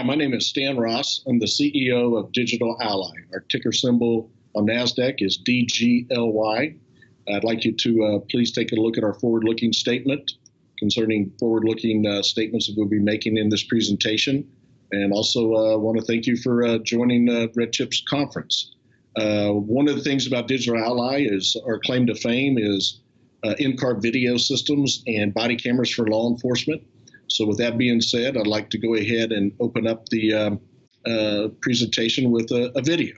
my name is Stan Ross. I'm the CEO of Digital Ally. Our ticker symbol on NASDAQ is DGLY. I'd like you to please take a look at our forward-looking statement concerning forward-looking statements that we'll be making in this presentation. And also want to thank you for joining RedChip's conference. One of the things about Digital Ally is our claim to fame is in-car video systems and body cameras for law enforcement. So with that being said, I'd like to go ahead and open up the presentation with a video.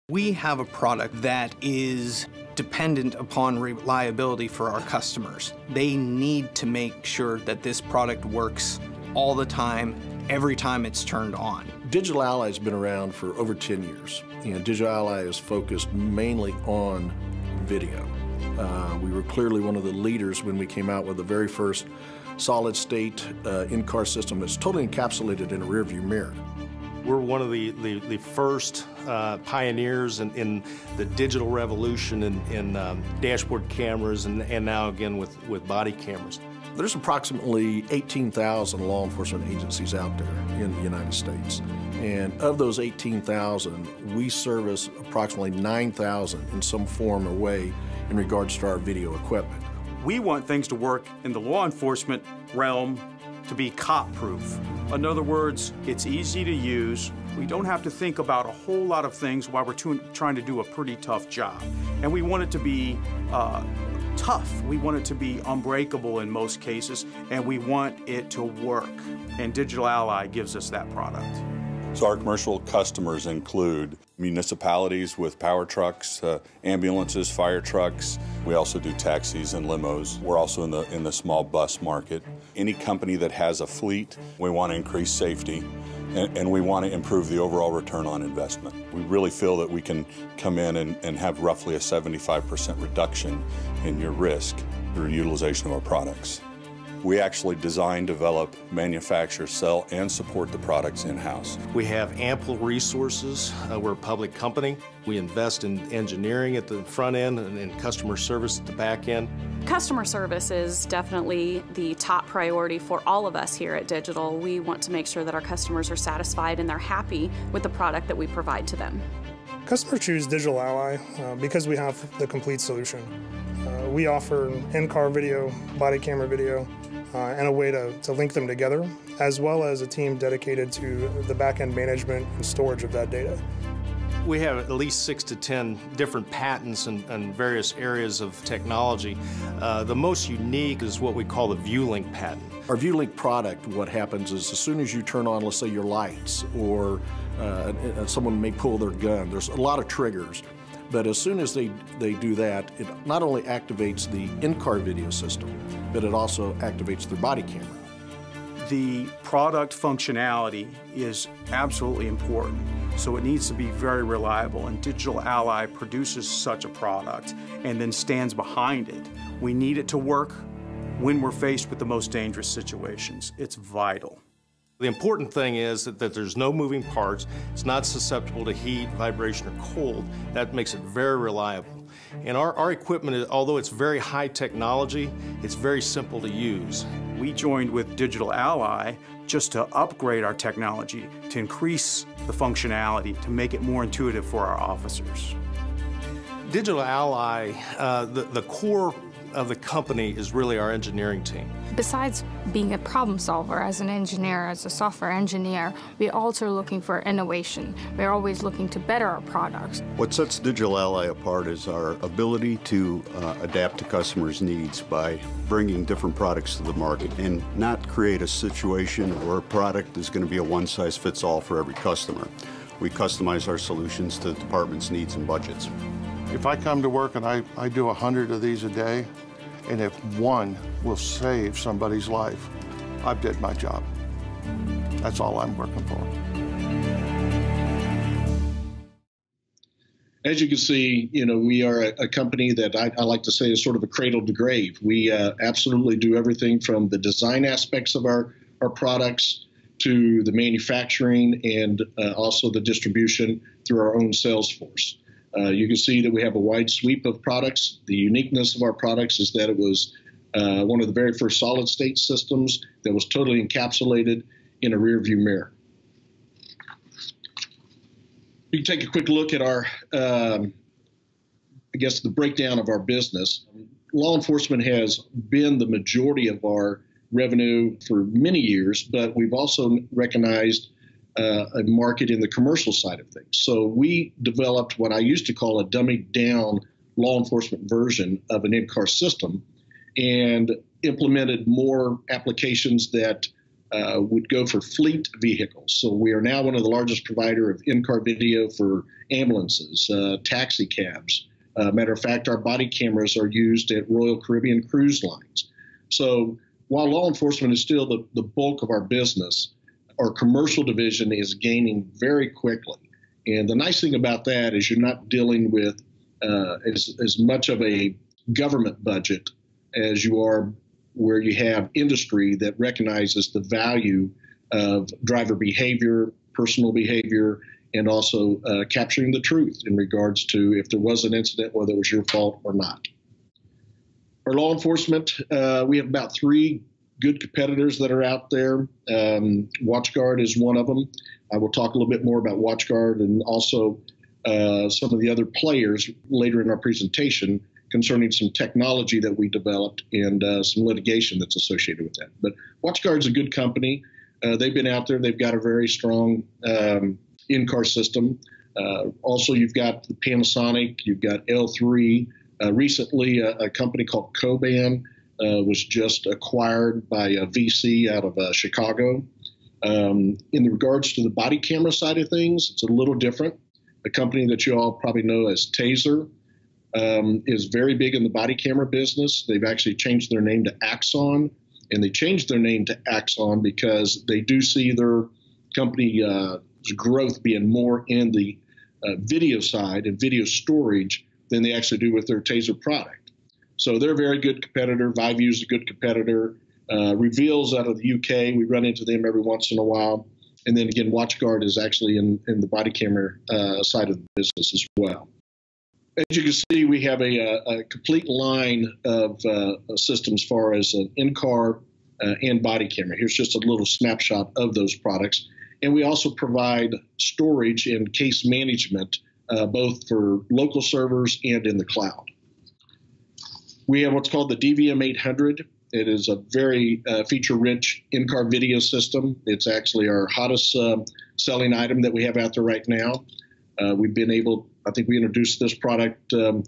We have a product that is dependent upon reliability for our customers. They need to make sure that this product works all the time, every time it's turned on. Digital Ally has been around for over 10 years. Digital Ally is focused mainly on video. We were clearly one of the leaders when we came out with the very first solid-state in-car system that's totally encapsulated in a rearview mirror. We're one of the first pioneers in the digital revolution in dashboard cameras and now again with body cameras. There's approximately 18,000 law enforcement agencies out there in the United States. And of those 18,000, we service approximately 9,000 in some form or way in regards to our video equipment. We want things to work in the law enforcement realm to be cop-proof. In other words, it's easy to use. We don't have to think about a whole lot of things while we're trying to do a pretty tough job. And we want it to be tough. We want it to be unbreakable in most cases, and we want it to work. And Digital Ally gives us that product. So our commercial customers include municipalities with power trucks, ambulances, fire trucks. We also do taxis and limos. We're also in the small bus market. Any company that has a fleet, we want to increase safety and we want to improve the overall return on investment. We really feel that we can come in and have roughly a 75% reduction in your risk through utilization of our products. We actually design, develop, manufacture, sell, and support the products in-house. We have ample resources. We're a public company. We invest in engineering at the front end and in customer service at the back end. Customer service is definitely the top priority for all of us here at Digital. We want to make sure that our customers are satisfied and they're happy with the product that we provide to them. Customers choose Digital Ally because we have the complete solution. We offer in-car video, body camera video, and a way to link them together, as well as a team dedicated to the back-end management and storage of that data. We have at least 6 to 10 different patents in various areas of technology. The most unique is what we call the ViewLink patent. Our ViewLink product, what happens is as soon as you turn on, let's say, your lights, or someone may pull their gun, there's a lot of triggers. But as soon as they do that, it not only activates the in-car video system, but it also activates their body camera. The product functionality is absolutely important, so it needs to be very reliable, and Digital Ally produces such a product and then stands behind it. We need it to work when we're faced with the most dangerous situations. It's vital. The important thing is that there's no moving parts. It's not susceptible to heat, vibration, or cold. That makes it very reliable. And our equipment, although it's very high technology, it's very simple to use. We joined with Digital Ally just to upgrade our technology, to increase the functionality, to make it more intuitive for our officers. Digital Ally, the core of the company is really our engineering team. Besides being a problem solver as an engineer, as a software engineer, we're also looking for innovation. We're always looking to better our products. What sets Digital Ally apart is our ability to adapt to customers' needs by bringing different products to the market and not create a situation where a product is going to be a one-size-fits-all for every customer. We customize our solutions to the department's needs and budgets. If I come to work and I do 100 of these a day, and if one will save somebody's life, I've did my job. That's all I'm working for. As you can see, we are a company that I like to say is sort of a cradle to grave. We absolutely do everything from the design aspects of our products to the manufacturing and also the distribution through our own sales force. You can see that we have a wide sweep of products. The uniqueness of our products is that it was one of the very first solid-state systems that was totally encapsulated in a rear-view mirror. You take a quick look at our, I guess, the breakdown of our business. Law enforcement has been the majority of our revenue for many years, but we've also recognized a market in the commercial side of things. So we developed what I used to call a dummied down law enforcement version of an in-car system and implemented more applications that would go for fleet vehicles. So we are now one of the largest provider of in-car video for ambulances, taxi cabs. Matter of fact, our body cameras are used at Royal Caribbean cruise lines. So while law enforcement is still the bulk of our business, our commercial division is gaining very quickly. And the nice thing about that is you're not dealing with as much of a government budget as you are where you have industry that recognizes the value of driver behavior, personal behavior, and also capturing the truth in regards to if there was an incident, whether it was your fault or not. For law enforcement, we have about 3 good competitors that are out there. WatchGuard is one of them. I will talk a little bit more about WatchGuard and also some of the other players later in our presentation concerning some technology that we developed and some litigation that's associated with that. But WatchGuard's a good company. They've been out there. They've got a very strong in-car system. Also, you've got the Panasonic. You've got L3. Recently, a company called Coban was just acquired by a VC out of Chicago. In regards to the body camera side of things, it's a little different. A company that you all probably know as Taser is very big in the body camera business. They've actually changed their name to Axon, and they changed their name to Axon because they do see their company growth being more in the video side and video storage than they actually do with their Taser product. So they're a very good competitor. Vivue is a good competitor. Reveals out of the UK, we run into them every once in a while. And then again, WatchGuard is actually in the body camera side of the business as well. As you can see, we have a complete line of systems as far as an in-car and body camera. Here's just a little snapshot of those products. And we also provide storage and case management, both for local servers and in the cloud. We have what's called the DVM 800. It is a very feature-rich in-car video system. It's actually our hottest selling item that we have out there right now. We've been able, I think we introduced this product, a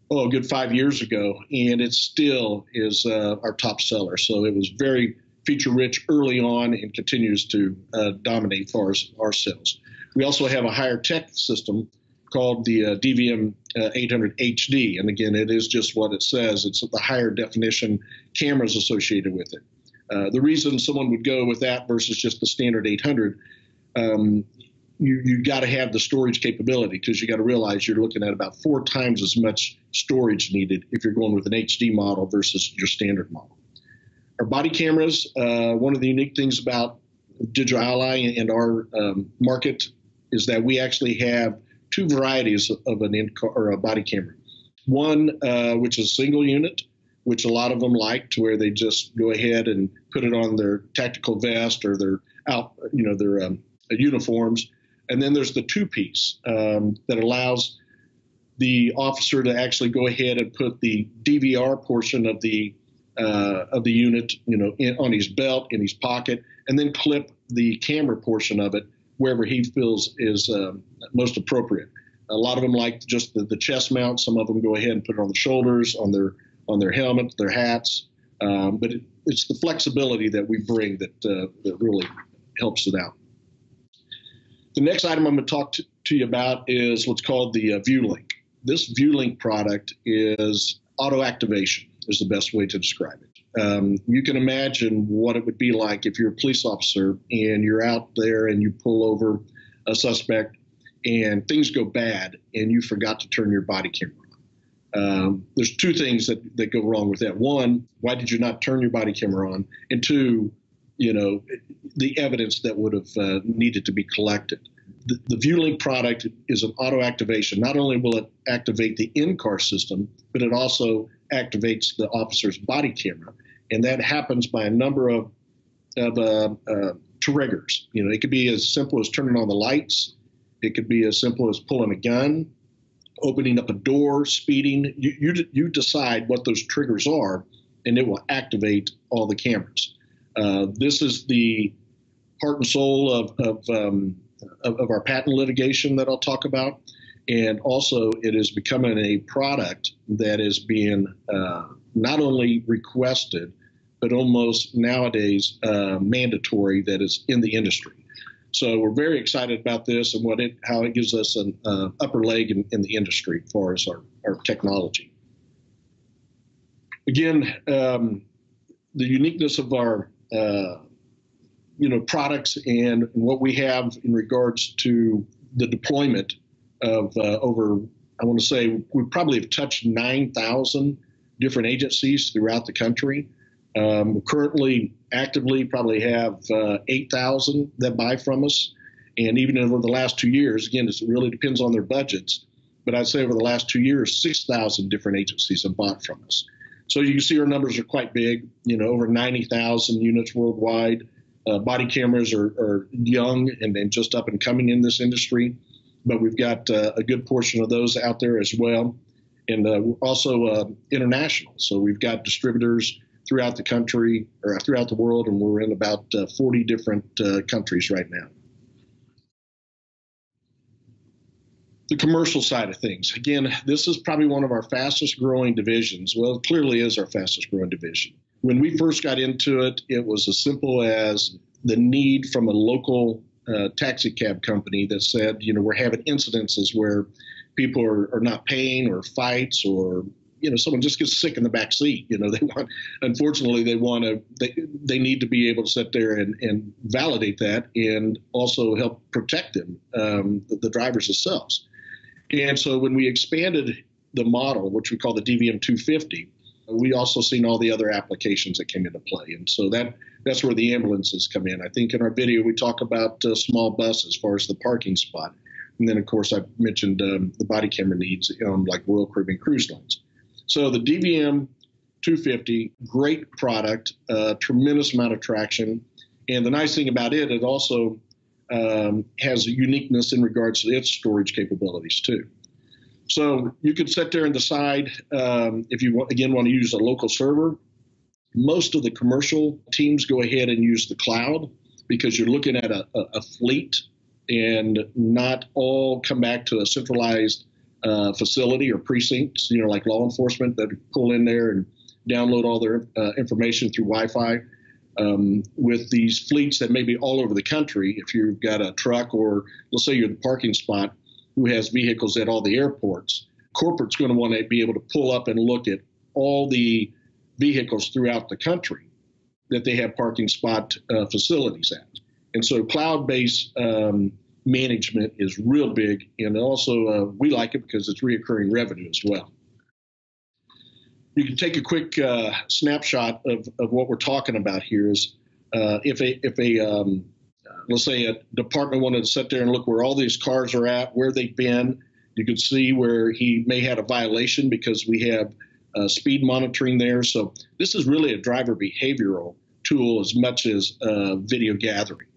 good 5 years ago, and it still is our top seller. So it was very feature-rich early on and continues to dominate as far as our sales. We also have a higher tech system called the DVM 800 HD. And again, it is just what it says. It's the higher definition cameras associated with it. The reason someone would go with that versus just the standard 800, you got to have the storage capability because you got to realize you're looking at about 4 times as much storage needed if you're going with an HD model versus your standard model. Our body cameras, one of the unique things about Digital Ally and our market is that we actually have 2 varieties of an in-car or a body camera. One, which is a single unit, which a lot of them like, to where they just go ahead and put it on their tactical vest or their their uniforms. And then there's the 2-piece that allows the officer to actually go ahead and put the DVR portion of the unit, on his belt, in his pocket, and then clip the camera portion of it wherever he feels is most appropriate. A lot of them like just the chest mount. Some of them go ahead and put it on the shoulders, on their helmets, their hats. But it's the flexibility that we bring that really helps it out. The next item I'm going to talk to you about is what's called the ViewLink. This ViewLink product is auto activation is the best way to describe it. You can imagine what it would be like if you're a police officer and you're out there and you pull over a suspect and things go bad and you forgot to turn your body camera on. There's 2 things that go wrong with that. 1, why did you not turn your body camera on? And 2, the evidence that would have needed to be collected. The ViewLink product is an auto activation. Not only will it activate the in-car system, but it also activates the officer's body camera. And that happens by a number of triggers. It could be as simple as turning on the lights. It could be as simple as pulling a gun, opening up a door, speeding. You decide what those triggers are, and it will activate all the cameras. This is the heart and soul of our patent litigation that I'll talk about. And also, it is becoming a product that is being not only requested, but almost nowadays mandatory, that is in the industry. So we're very excited about this and how it gives us an upper leg in the industry as far as our technology. Again, the uniqueness of our products and what we have in regards to the deployment of over, I want to say, we probably have touched 9,000 different agencies throughout the country. Currently, actively, probably have 8,000 that buy from us. And even over the last 2 years, again, it really depends on their budgets, but I'd say over the last 2 years, 6,000 different agencies have bought from us. So you can see our numbers are quite big, over 90,000 units worldwide. Body cameras are young and just up and coming in this industry, but we've got a good portion of those out there as well. And we're also international. So we've got distributors throughout the country or throughout the world, and we're in about 40 different countries right now. The commercial side of things. Again, this is probably one of our fastest growing divisions. Well, it clearly is our fastest growing division. When we first got into it, it was as simple as the need from a local taxi cab company that said, we're having incidences where people are not paying, or fights, or someone just gets sick in the back seat. They need to be able to sit there and validate that, and also help protect them, the drivers themselves. And so when we expanded the model, which we call the DVM 250, we also seen all the other applications that came into play. And so that's where the ambulances come in. I think in our video, we talk about small buses as far as the parking spot. And then, of course, I mentioned the body camera needs, like Royal Caribbean cruise lines. So the DVM 250, great product, tremendous amount of traction. And the nice thing about it also has a uniqueness in regards to its storage capabilities too. So you could sit there and decide if you want to use a local server. Most of the commercial teams go ahead and use the cloud, because you're looking at a fleet, and not all come back to a centralized facility or precincts, like law enforcement that pull in there and download all their information through Wi-Fi. With these fleets that may be all over the country, if you've got a truck, or let's say you're the parking spot who has vehicles at all the airports, corporate's going to want to be able to pull up and look at all the vehicles throughout the country that they have parking spot facilities at. And so cloud-based management is real big, and also we like it because it's reoccurring revenue as well. You can take a quick snapshot of what we're talking about here. Is if let's say a department wanted to sit there and look where all these cars are at, where they've been, you could see where he may have a violation, because we have speed monitoring there. So this is really a driver behavioral tool as much as video gathering.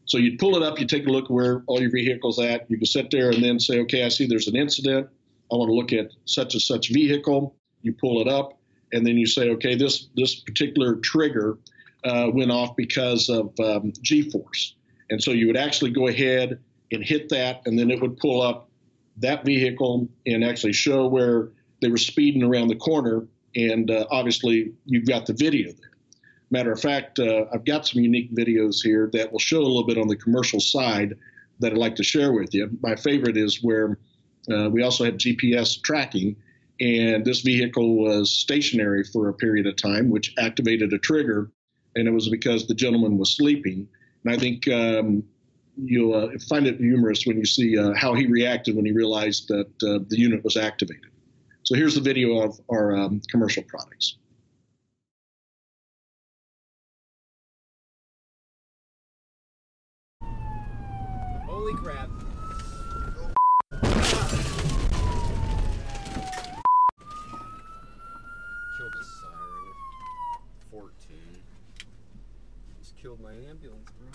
So you'd pull it up, you take a look where all your vehicles at. You can sit there and then say, okay, I see there's an incident. I want to look at such and such vehicle. You pull it up, and then you say, okay, this particular trigger went off because of G-force. And so you would actually go ahead and hit that, and then it would pull up that vehicle and actually show where they were speeding around the corner. And obviously, you've got the video there. Matter of fact, I've got some unique videos here that will show a little bit on the commercial side that I'd like to share with you. My favorite is where we also have GPS tracking, and this vehicle was stationary for a period of time, which activated a trigger, and it was because the gentleman was sleeping. And I think you'll find it humorous when you see how he reacted when he realized that the unit was activated. So here's the video of our commercial products. Holy crap. Killed a siren. 14. Just killed my ambulance, bro.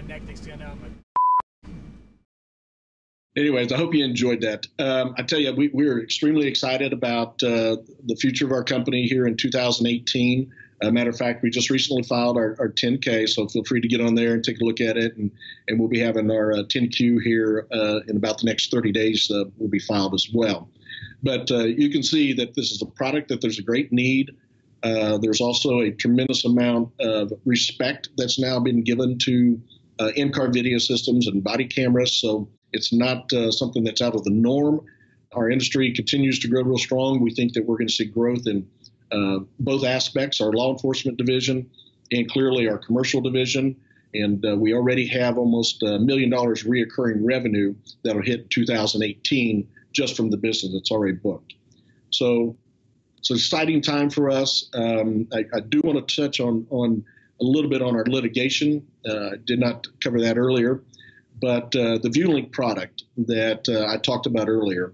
neck, they stand out. Anyways, I hope you enjoyed that. I tell you, we're extremely excited about the future of our company here in 2018. Matter of fact, we just recently filed our 10K, so feel free to get on there and take a look at it. And we'll be having our 10Q here in about the next 30 days will be filed as well. But you can see that this is a product that there's a great need. There's also a tremendous amount of respect that's now been given to in-car video systems and body cameras. So it's not something that's out of the norm. Our industry continues to grow real strong. We think that we're going to see growth in both aspects, our law enforcement division and clearly our commercial division. And we already have almost $1 million reoccurring revenue that'll hit in 2018 just from the business that's already booked. So it's an exciting time for us. I do want to touch on a little bit on our litigation. I did not cover that earlier. But the ViewLink product that I talked about earlier,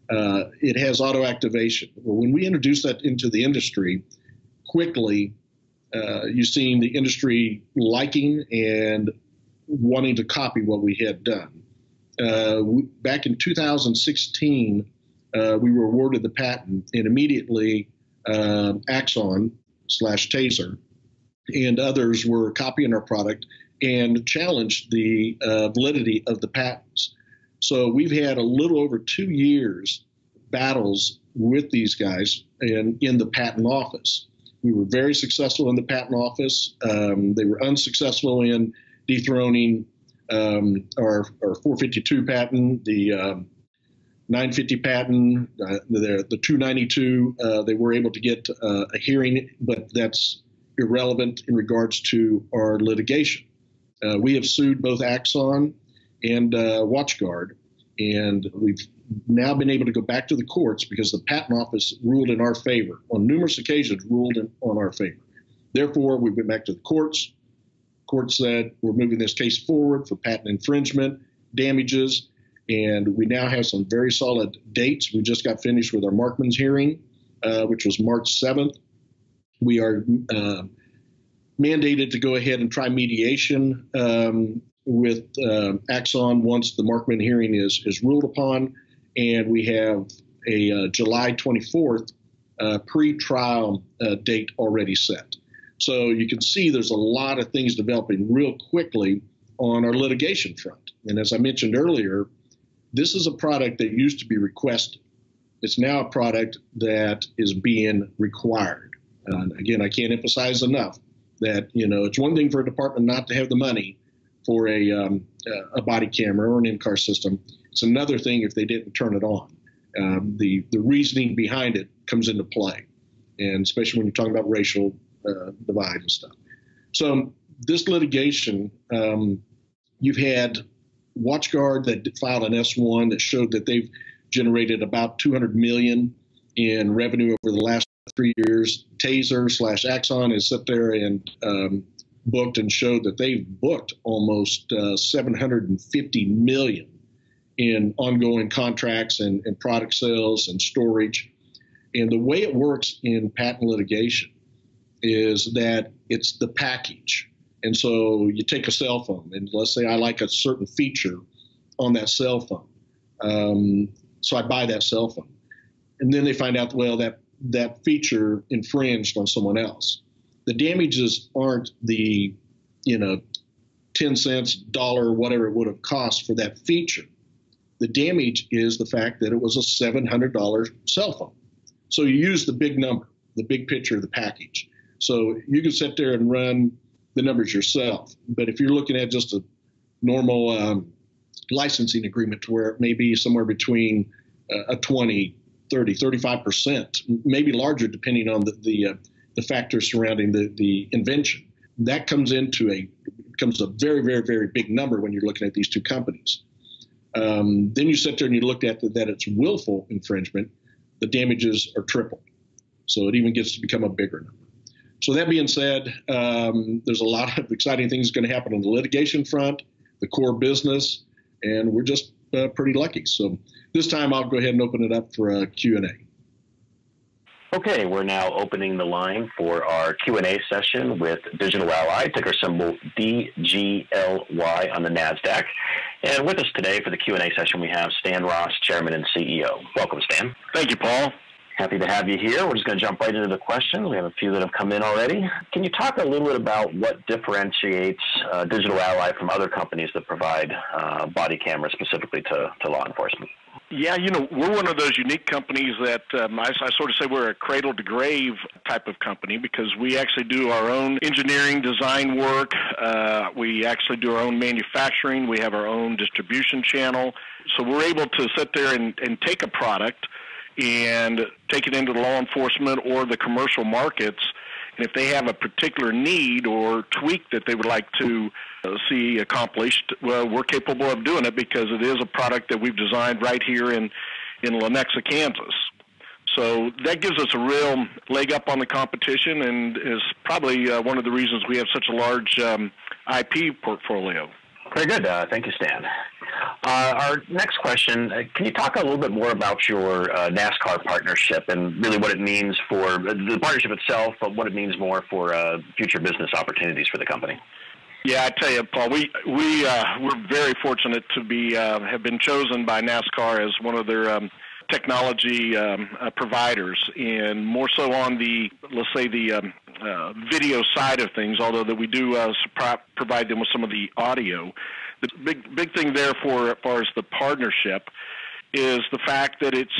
it has auto activation. Well, when we introduced that into the industry, quickly you've seen the industry liking and wanting to copy what we had done. Back in 2016, we were awarded the patent, and immediately Axon/Taser and others were copying our product and challenged the validity of the patents. So we've had a little over 2 years battles with these guys in the patent office. We were very successful in the patent office. They were unsuccessful in dethroning our 452 patent, the 950 patent, the 292. They were able to get a hearing, but that's irrelevant in regards to our litigation. We have sued both Axon and WatchGuard, and we've now been able to go back to the courts because the patent office ruled in our favor. On numerous occasions, ruled on our favor. Therefore, we went back to the courts. Court said we're moving this case forward for patent infringement, damages, and we now have some very solid dates. We just got finished with our Markman's hearing, which was March 7th. We are mandated to go ahead and try mediation with Axon once the Markman hearing is ruled upon, and we have a July 24th pre-trial date already set. So you can see there's a lot of things developing real quickly on our litigation front. And as I mentioned earlier, this is a product that used to be requested. It's now a product that is being required. Again, I can't emphasize enough that, it's one thing for a department not to have the money for a body camera or an in-car system. It's another thing if they didn't turn it on. The reasoning behind it comes into play, and especially when you're talking about racial divide and stuff. So this litigation, you've had WatchGuard that filed an S1 that showed that they've generated about $200 million in revenue over the last 3 years. Taser/Axon has sat there and booked and showed that they've booked almost $750 million in ongoing contracts and product sales and storage. And the way it works in patent litigation is that it's the package. And so you take a cell phone, and let's say I like a certain feature on that cell phone. So I buy that cell phone. And then they find out, well, that feature infringed on someone else. The damages aren't the, 10 cents, dollar, whatever it would have cost for that feature. The damage is the fact that it was a $700 cell phone. So you use the big number, the big picture of the package. So you can sit there and run the numbers yourself. But if you're looking at just a normal licensing agreement to where it may be somewhere between a 20, 30, 35%, maybe larger depending on the factors surrounding the invention, that comes a very, very, very big number when you're looking at these two companies. Then you sit there and you look at that it's willful infringement, the damages are triple. So it even gets to become a bigger number. So that being said, there's a lot of exciting things going to happen on the litigation front, the core business, and we're just pretty lucky. So this time I'll go ahead and open it up for a Q&A. Okay, we're now opening the line for our Q&A session with Digital Ally, ticker symbol DGLY on the NASDAQ. And with us today for the Q&A session, we have Stan Ross, Chairman and CEO. Welcome, Stan. Thank you, Paul. Happy to have you here. We're just going to jump right into the questions. We have a few that have come in already. Can you talk a little bit about what differentiates Digital Ally from other companies that provide body cameras specifically to law enforcement? Yeah, we're one of those unique companies that I sort of say we're a cradle-to-grave type of company because we actually do our own engineering design work. We actually do our own manufacturing. We have our own distribution channel. So we're able to sit there and take a product and take it into the law enforcement or the commercial markets. And if they have a particular need or tweak that they would like to see accomplished, well, we're capable of doing it because it is a product that we've designed right here in Lenexa, Kansas. So that gives us a real leg up on the competition and is probably one of the reasons we have such a large IP portfolio. Very good. Thank you, Stan. Our next question, can you talk a little bit more about your NASCAR partnership and really what it means for the partnership itself, but what it means more for future business opportunities for the company? Yeah, I tell you, Paul, we're very fortunate to be have been chosen by NASCAR as one of their technology providers, and more so on the, let's say, the video side of things, although that we do provide them with some of the audio. The big thing there as far as the partnership is the fact that it's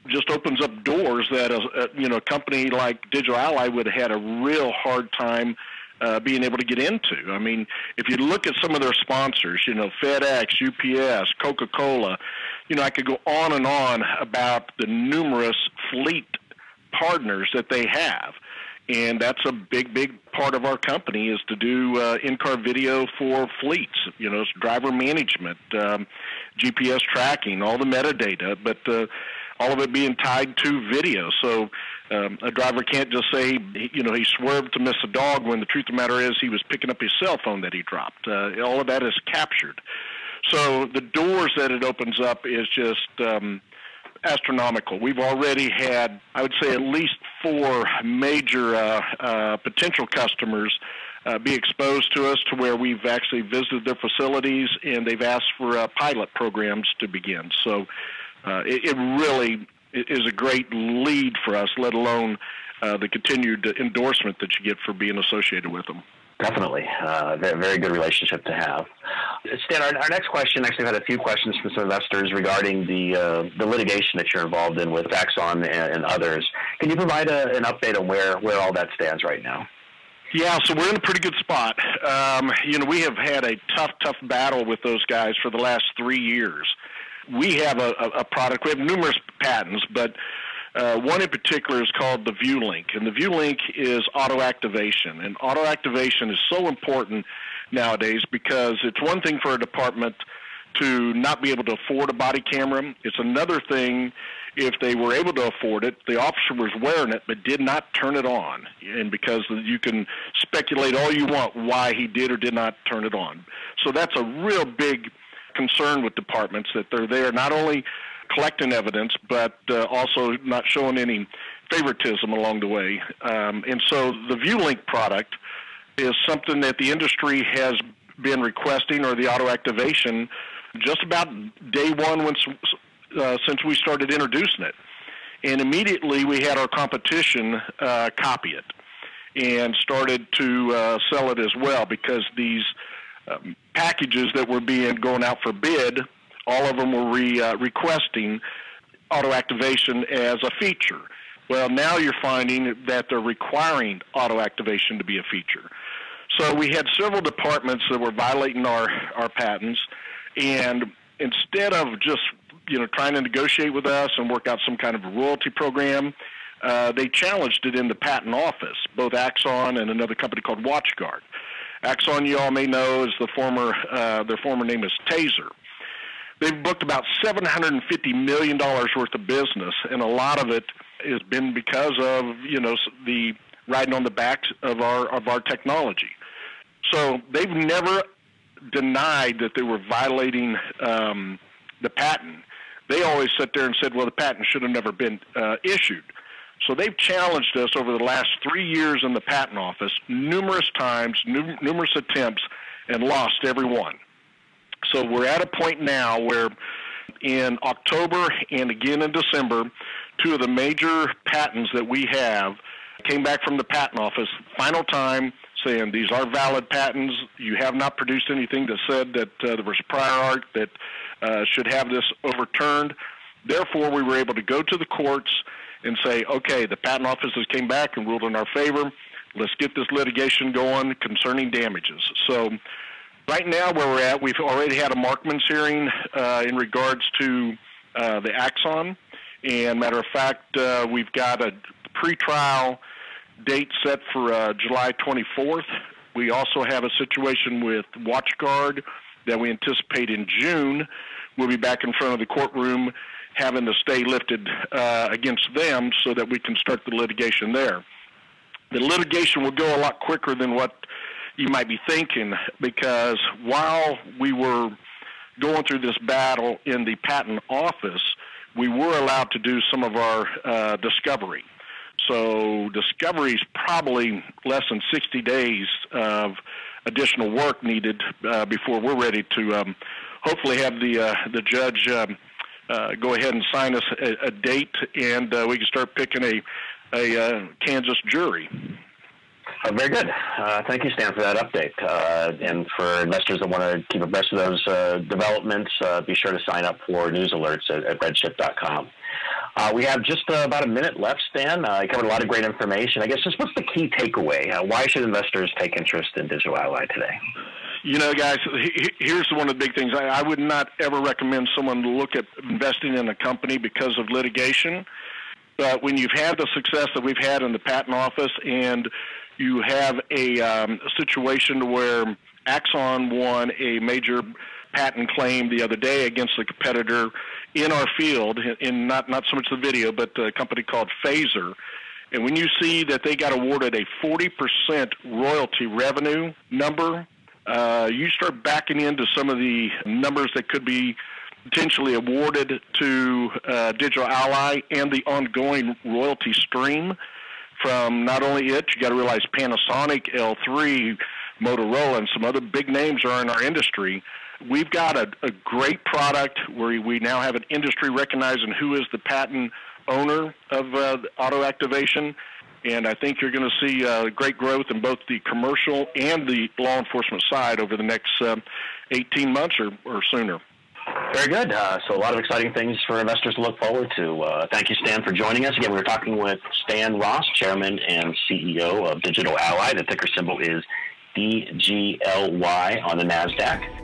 just opens up doors that a company like Digital Ally would have had a real hard time being able to get into. I mean, if you look at some of their sponsors, FedEx, UPS, Coca-Cola, I could go on and on about the numerous fleet partners that they have. And that's a big, big part of our company is to do in-car video for fleets, driver management, GPS tracking, all the metadata, but all of it being tied to video. So a driver can't just say, he swerved to miss a dog when the truth of the matter is he was picking up his cell phone that he dropped. All of that is captured. So the doors that it opens up is just astronomical. We've already had, I would say, at least 4 major potential customers be exposed to us to where we've actually visited their facilities and they've asked for pilot programs to begin. So it really is a great lead for us, let alone the continued endorsement that you get for being associated with them. Definitely. Very good relationship to have. Stan, our next question, actually I've had a few questions from some investors regarding the litigation that you're involved in with Axon and others. Can you provide an update on where all that stands right now? Yeah, so we're in a pretty good spot. We have had a tough battle with those guys for the last 3 years. We have a product. We have numerous patents, but one in particular is called the ViewLink, and the ViewLink is auto activation. And auto activation is so important nowadays because it's one thing for a department to not be able to afford a body camera. It's another thing if they were able to afford it, the officer was wearing it but did not turn it on. And because you can speculate all you want why he did or did not turn it on. So that's a real big concern with departments, that they're there not only collecting evidence, but also not showing any favoritism along the way. And so the ViewLink product is something that the industry has been requesting, or the auto activation, just about day one since we started introducing it. And immediately we had our competition copy it and started to sell it as well, because these packages that were going out for bid, all of them were requesting auto activation as a feature. Well, now you're finding that they're requiring auto activation to be a feature. So we had several departments that were violating our patents, and instead of just trying to negotiate with us and work out some kind of a royalty program, they challenged it in the patent office, both Axon and another company called WatchGuard. Axon, you all may know, is their former name is Taser. They've booked about $750 million worth of business, and a lot of it has been because of the riding on the backs of our technology. So they've never denied that they were violating the patent. They always sat there and said, well, the patent should have never been issued. So they've challenged us over the last 3 years in the patent office numerous times, numerous attempts, and lost every one. So we're at a point now where in October and again in December, two of the major patents that we have came back from the patent office, final time, saying these are valid patents. You have not produced anything that said that there was prior art that should have this overturned. Therefore, we were able to go to the courts and say, okay, the patent office has came back and ruled in our favor. Let's get this litigation going concerning damages. So right now where we're at, we've already had a Markman's hearing in regards to the Axon. And matter of fact, we've got a pretrial date set for July 24th. We also have a situation with WatchGuard that we anticipate in June. We'll be back in front of the courtroom having the stay lifted against them so that we can start the litigation there. The litigation will go a lot quicker than what you might be thinking, because while we were going through this battle in the patent office, we were allowed to do some of our discovery. So discovery is probably less than 60 days of additional work needed before we're ready to hopefully have the judge go ahead and sign us a date, and we can start picking a Kansas jury. Very good. Thank you, Stan, for that update. And for investors that want to keep abreast of those developments, be sure to sign up for news alerts at redchip.com. We have just about a minute left, Stan. You covered a lot of great information. I guess just what's the key takeaway? Why should investors take interest in Digital Ally today? You know, guys, here's one of the big things. I would not ever recommend someone to look at investing in a company because of litigation. But when you've had the success that we've had in the patent office, and you have a situation where Axon won a major patent claim the other day against a competitor in our field, in not so much the video, but a company called Phaser. And when you see that they got awarded a 40% royalty revenue number, you start backing into some of the numbers that could be potentially awarded to Digital Ally and the ongoing royalty stream from not only it, you got to realize Panasonic, L3, Motorola, and some other big names are in our industry. We've got a great product where we now have an industry recognizing who is the patent owner of auto activation. And I think you're going to see great growth in both the commercial and the law enforcement side over the next 18 months or sooner. Very good. So a lot of exciting things for investors to look forward to. Thank you, Stan, for joining us. Again, we were talking with Stan Ross, Chairman and CEO of Digital Ally. The ticker symbol is DGLY on the NASDAQ.